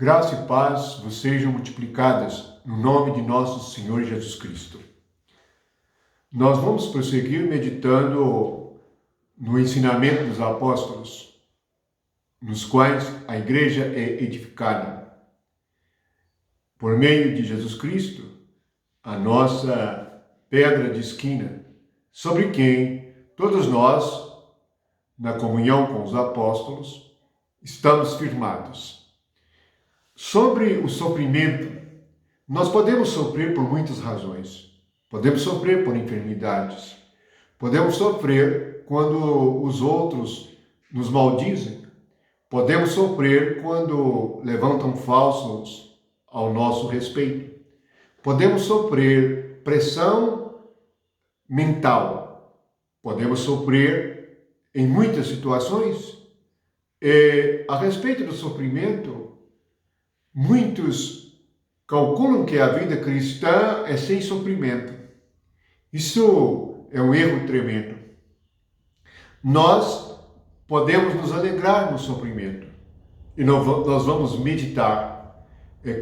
Graça e paz vos sejam multiplicadas no nome de nosso Senhor Jesus Cristo. Nós vamos prosseguir meditando no ensinamento dos apóstolos, nos quais a igreja é edificada. Por meio de Jesus Cristo, a nossa pedra de esquina, sobre quem todos nós, na comunhão com os apóstolos, estamos firmados. Sobre o sofrimento, nós podemos sofrer por muitas razões. Podemos sofrer por enfermidades. Podemos sofrer quando os outros nos maldizem. Podemos sofrer quando levantam falsos ao nosso respeito. Podemos sofrer pressão mental. Podemos sofrer em muitas situações. A respeito do sofrimento, muitos calculam que a vida cristã é sem sofrimento. Isso é um erro tremendo. Nós podemos nos alegrar no sofrimento. E nós vamos meditar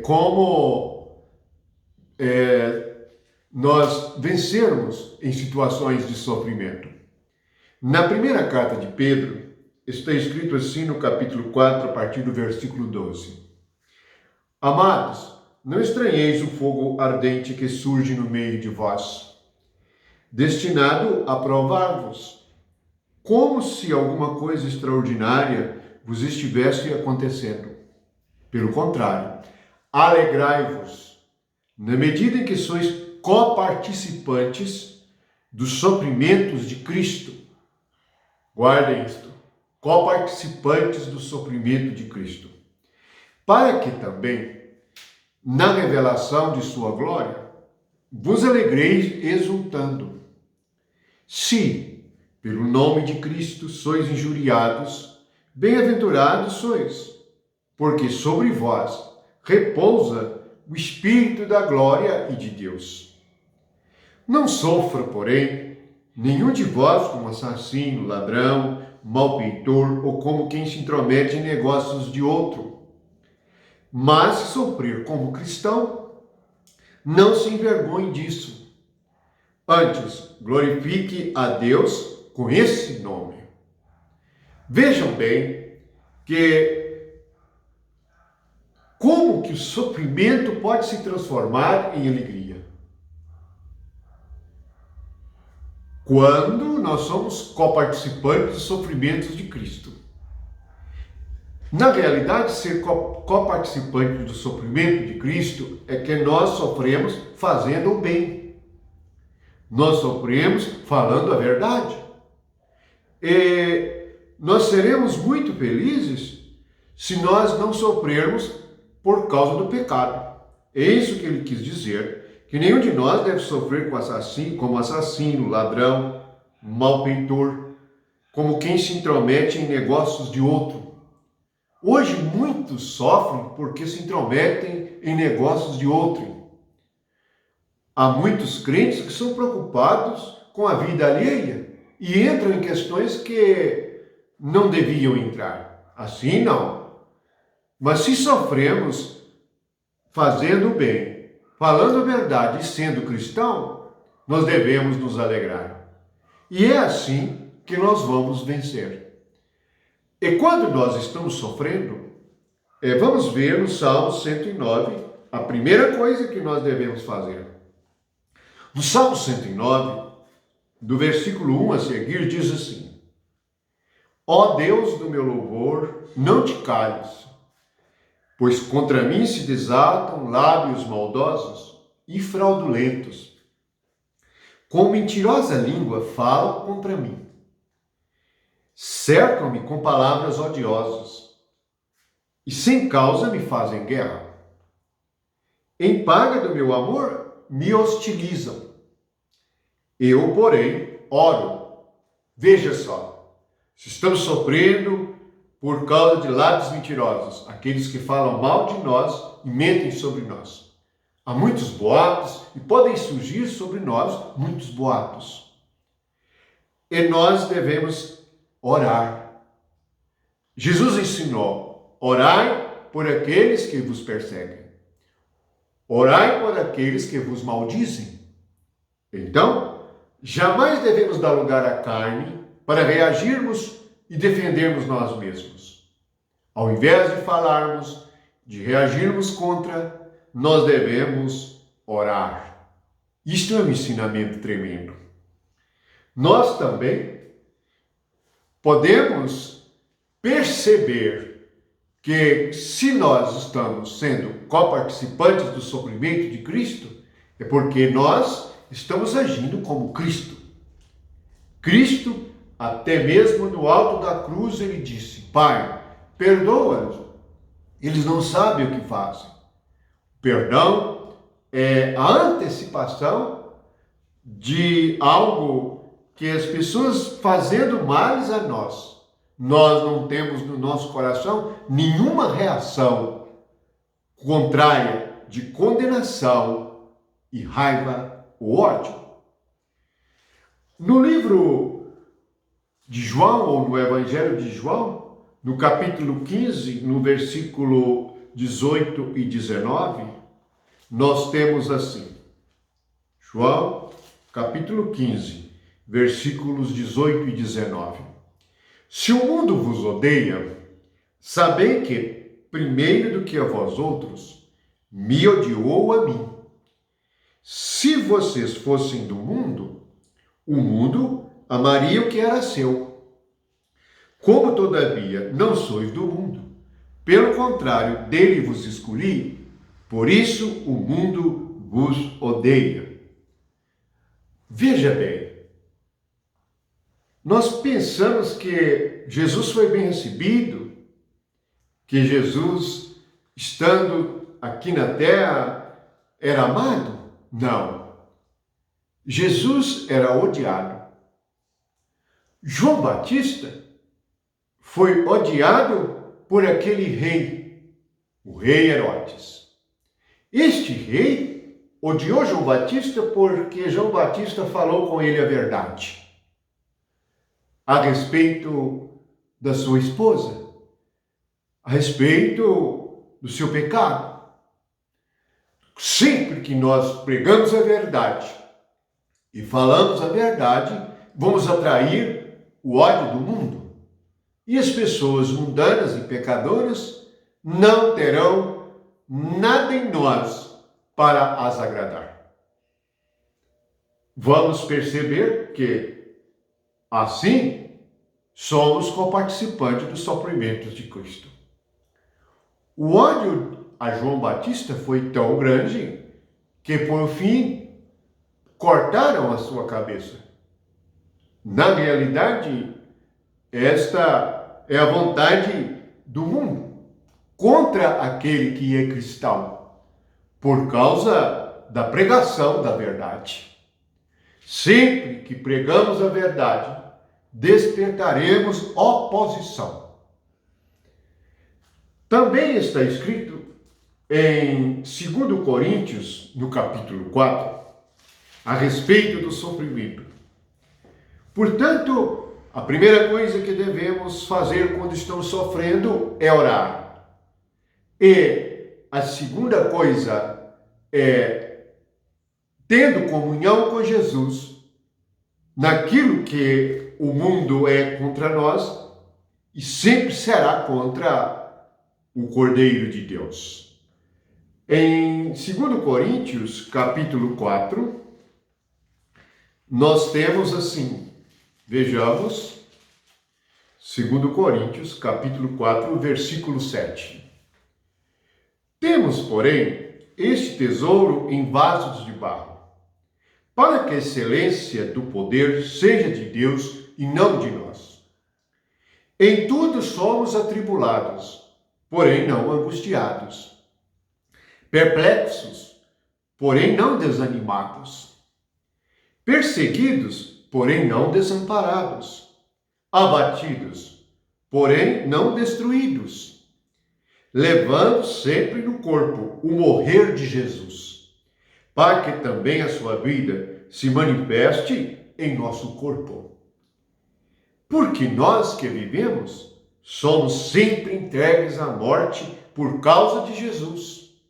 como nós vencermos em situações de sofrimento. Na primeira carta de Pedro, está escrito assim no capítulo 4, a partir do versículo 12. Amados, não estranheis o fogo ardente que surge no meio de vós, destinado a provar-vos, como se alguma coisa extraordinária vos estivesse acontecendo. Pelo contrário, alegrai-vos, na medida em que sois coparticipantes dos sofrimentos de Cristo. Guardem isto, coparticipantes do sofrimento de Cristo, para que também, na revelação de sua glória, vos alegreis exultando. Se, pelo nome de Cristo, sois injuriados, bem-aventurados sois, porque sobre vós repousa o Espírito da glória e de Deus. Não sofra, porém, nenhum de vós como assassino, ladrão, malfeitor ou como quem se intromete em negócios de outro. Mas se sofrer como cristão, não se envergonhe disso. Antes, glorifique a Deus com esse nome. Vejam bem como que o sofrimento pode se transformar em alegria. Quando nós somos coparticipantes dos sofrimentos de Cristo. Na realidade, ser coparticipante do sofrimento de Cristo é que nós sofremos fazendo o bem. Nós sofremos falando a verdade. E nós seremos muito felizes se nós não sofrermos por causa do pecado. É isso que ele quis dizer, que nenhum de nós deve sofrer como assassino, ladrão, malfeitor, como quem se intromete em negócios de outro. Hoje muitos sofrem porque se intrometem em negócios de outro. Há muitos crentes que são preocupados com a vida alheia e entram em questões que não deviam entrar. Assim não. Mas se sofremos fazendo o bem, falando a verdade e sendo cristão, nós devemos nos alegrar. E é assim que nós vamos vencer. E quando nós estamos sofrendo, vamos ver no Salmo 109, a primeira coisa que nós devemos fazer. No Salmo 109, do versículo 1 a seguir, diz assim: Ó Deus do meu louvor, não te cales, pois contra mim se desatam lábios maldosos e fraudulentos. Com mentirosa língua falam contra mim. Cercam-me com palavras odiosas e sem causa me fazem guerra. Em paga do meu amor, me hostilizam. Eu, porém, oro. Veja só, se estamos sofrendo por causa de lábios mentirosos, aqueles que falam mal de nós e mentem sobre nós. Há muitos boatos e podem surgir sobre nós muitos boatos. E nós devemos orar. Jesus ensinou: orai por aqueles que vos perseguem. Orai por aqueles que vos maldizem. Então, jamais devemos dar lugar à carne para reagirmos e defendermos nós mesmos. Ao invés de falarmos, de reagirmos contra, nós devemos orar. Isto é um ensinamento tremendo. Nós também podemos perceber que se nós estamos sendo coparticipantes do sofrimento de Cristo, é porque nós estamos agindo como Cristo. Cristo, até mesmo no alto da cruz, ele disse: Pai, perdoa-nos, eles não sabem o que fazem. Perdão é a antecipação de algo que as pessoas fazendo males a nós, nós não temos no nosso coração nenhuma reação contrária de condenação e raiva ou ódio. No livro de João, ou no Evangelho de João, no capítulo 15, no versículo 18 e 19, nós temos assim. João, capítulo 15, versículos 18 e 19. Se o mundo vos odeia, sabei que, primeiro do que a vós outros, me odiou a mim. Se vocês fossem do mundo, o mundo amaria o que era seu. Como, todavia, não sois do mundo, pelo contrário, dele vos escolhi, por isso o mundo vos odeia. Veja bem, nós pensamos que Jesus foi bem recebido, que Jesus, estando aqui na terra, era amado? Não. Jesus era odiado. João Batista foi odiado por aquele rei, o rei Herodes. Este rei odiou João Batista porque João Batista falou com ele a verdade a respeito da sua esposa, a respeito do seu pecado. Sempre que nós pregamos a verdade e falamos a verdade, vamos atrair o ódio do mundo. E as pessoas mundanas e pecadoras não terão nada em nós para as agradar. Vamos perceber que assim, somos coparticipantes dos sofrimentos de Cristo. O ódio a João Batista foi tão grande que, por fim, cortaram a sua cabeça. Na realidade, esta é a vontade do mundo contra aquele que é cristão, por causa da pregação da verdade. Sempre que pregamos a verdade, despertaremos oposição. Também está escrito em 2 Coríntios, no capítulo 4, a respeito do sofrimento. Portanto, a primeira coisa que devemos fazer quando estamos sofrendo é orar. E a segunda coisa é, tendo comunhão com Jesus, naquilo que o mundo é contra nós e sempre será contra o Cordeiro de Deus. Em 2 Coríntios, capítulo 4, nós temos assim, vejamos, 2 Coríntios, capítulo 4, versículo 7. Temos, porém, este tesouro em vasos de barro, para que a excelência do poder seja de Deus e não de nós. Em tudo somos atribulados, porém não angustiados, perplexos, porém não desanimados, perseguidos, porém não desamparados, abatidos, porém não destruídos, levando sempre no corpo o morrer de Jesus, para que também a sua vida se manifeste em nosso corpo. Porque nós que vivemos somos sempre entregues à morte por causa de Jesus,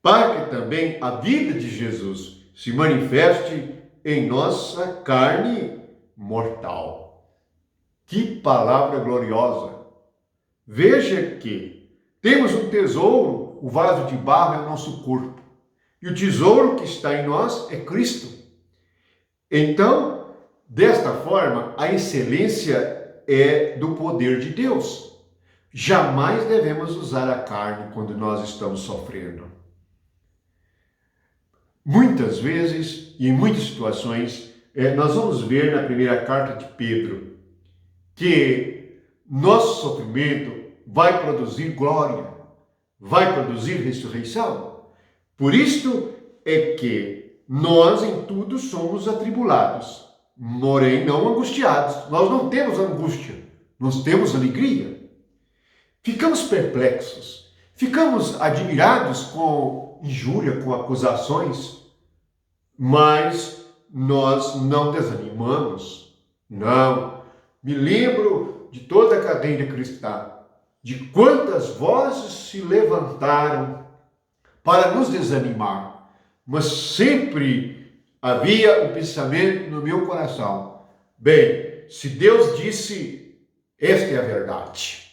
para que também a vida de Jesus se manifeste em nossa carne mortal. Que palavra gloriosa! Veja que temos um tesouro, o vaso de barro é o nosso corpo, e o tesouro que está em nós é Cristo. Então, desta forma, a excelência é do poder de Deus. Jamais devemos usar a carne quando nós estamos sofrendo. Muitas vezes, e em muitas situações, nós vamos ver na primeira carta de Pedro que nosso sofrimento vai produzir glória, vai produzir ressurreição. Por isto é que nós em tudo somos atribulados, porém não angustiados. Nós não temos angústia, nós temos alegria. Ficamos perplexos, ficamos admirados com injúria, com acusações, mas nós não desanimamos. Não. Me lembro de toda a cadeia cristã, de quantas vozes se levantaram para nos desanimar, mas sempre havia um pensamento no meu coração: bem, se Deus disse, esta é a verdade,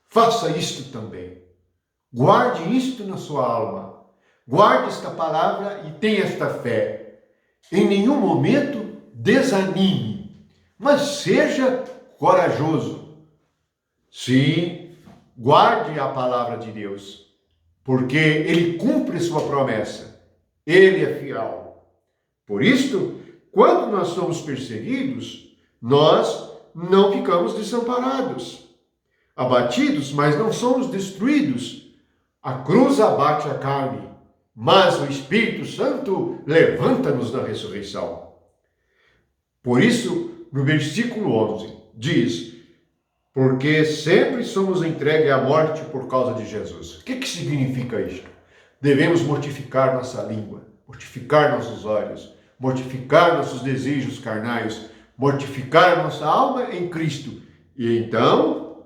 faça isto também, guarde isto na sua alma, guarde esta palavra e tenha esta fé. Em nenhum momento desanime, mas seja corajoso. Sim, guarde a palavra de Deus, porque Ele cumpre sua promessa. Ele é fiel. Por isso, quando nós somos perseguidos, nós não ficamos desamparados, abatidos, mas não somos destruídos. A cruz abate a carne, mas o Espírito Santo levanta-nos na ressurreição. Por isso, no versículo 11, diz: porque sempre somos entregues à morte por causa de Jesus. O que significa isso? Devemos mortificar nossa língua, mortificar nossos olhos, mortificar nossos desejos carnais, mortificar a nossa alma em Cristo. E então,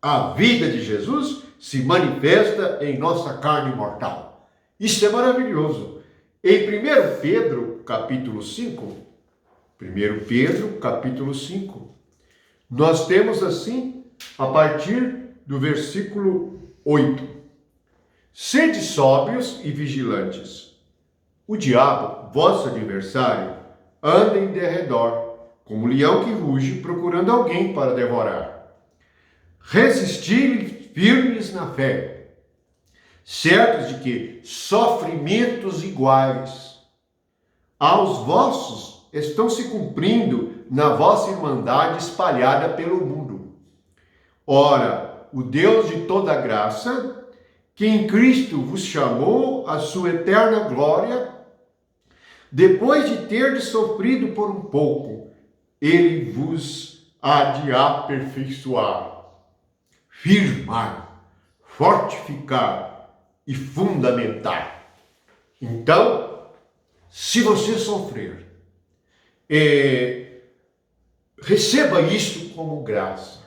a vida de Jesus se manifesta em nossa carne mortal. Isso é maravilhoso. Em 1 Pedro, capítulo 5, 1 Pedro, capítulo 5, nós temos assim, a partir do versículo 8: sede sóbrios e vigilantes. O diabo, vosso adversário, anda em derredor, como leão que ruge, procurando alguém para devorar. Resisti-lhe firmes na fé, certos de que sofrimentos iguais aos vossos estão se cumprindo na vossa irmandade espalhada pelo mundo. Ora, o Deus de toda graça, que em Cristo vos chamou à sua eterna glória, depois de terdes sofrido por um pouco, Ele vos há de aperfeiçoar, firmar, fortificar e fundamentar. Então, se você sofrer, receba isto como graça.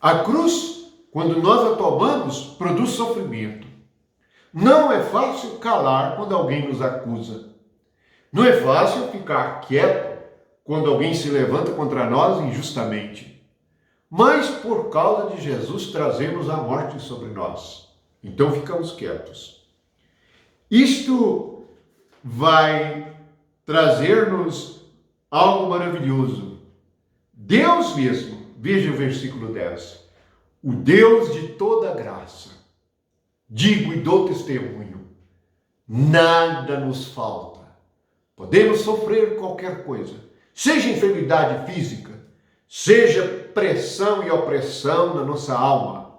A cruz, quando nós a tomamos, produz sofrimento. Não é fácil calar quando alguém nos acusa. Não é fácil ficar quieto quando alguém se levanta contra nós injustamente. Mas por causa de Jesus trazemos a morte sobre nós. Então ficamos quietos. Isto vai trazer-nos algo maravilhoso. Deus mesmo, veja o versículo 10, o Deus de toda graça, digo e dou testemunho, nada nos falta. Podemos sofrer qualquer coisa, seja enfermidade física, seja pressão e opressão na nossa alma,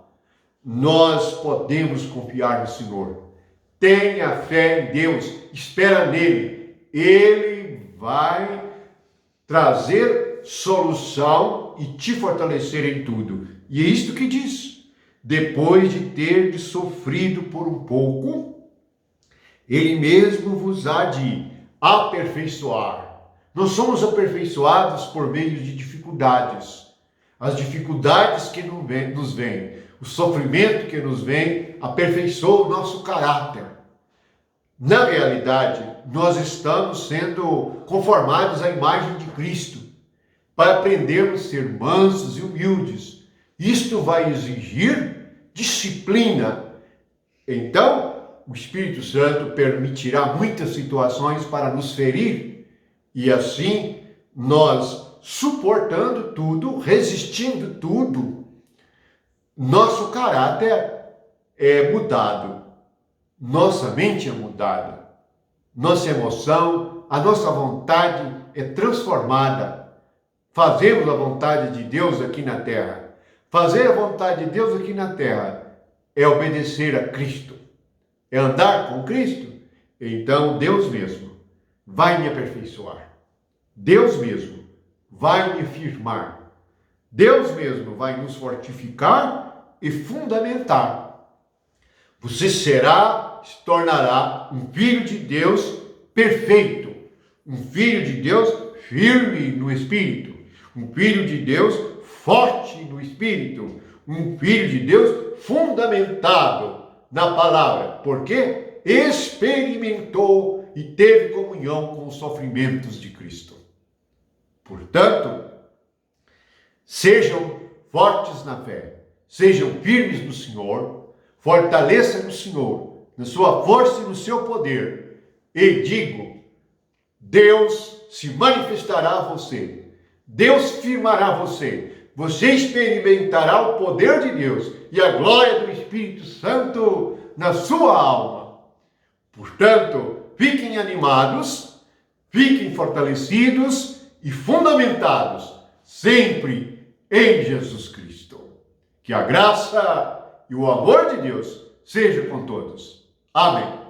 nós podemos confiar no Senhor. Tenha fé em Deus, espera nele, Ele vai trazer solução e te fortalecer em tudo. E é isto que diz: depois de ter sofrido por um pouco, Ele mesmo vos há de aperfeiçoar. Nós somos aperfeiçoados por meio de dificuldades. As dificuldades que nos vêm. O sofrimento que nos vem aperfeiçoa o nosso caráter. Na realidade, nós estamos sendo conformados à imagem de Cristo, para aprendermos a ser mansos e humildes. Isto vai exigir disciplina. Então, o Espírito Santo permitirá muitas situações para nos ferir, e assim, nós suportando tudo, resistindo tudo, nosso caráter é mudado, nossa mente é mudada, nossa emoção, a nossa vontade é transformada. Fazemos a vontade de Deus aqui na terra. Fazer a vontade de Deus aqui na terra é obedecer a Cristo, é andar com Cristo. Então Deus mesmo vai me aperfeiçoar. Deus mesmo vai me firmar. Deus mesmo vai nos fortificar e fundamentar. Você se tornará um filho de Deus perfeito, um filho de Deus firme no Espírito, um filho de Deus forte no Espírito, um filho de Deus fundamentado na palavra, porque experimentou e teve comunhão com os sofrimentos de Cristo. Portanto, sejam fortes na fé, sejam firmes no Senhor, fortaleça no Senhor, na sua força e no seu poder, e digo, Deus se manifestará a você, Deus firmará você, você experimentará o poder de Deus e a glória do Espírito Santo na sua alma. Portanto, fiquem animados, fiquem fortalecidos e fundamentados sempre em Jesus Cristo. Que a graça e o amor de Deus seja com todos. Amém.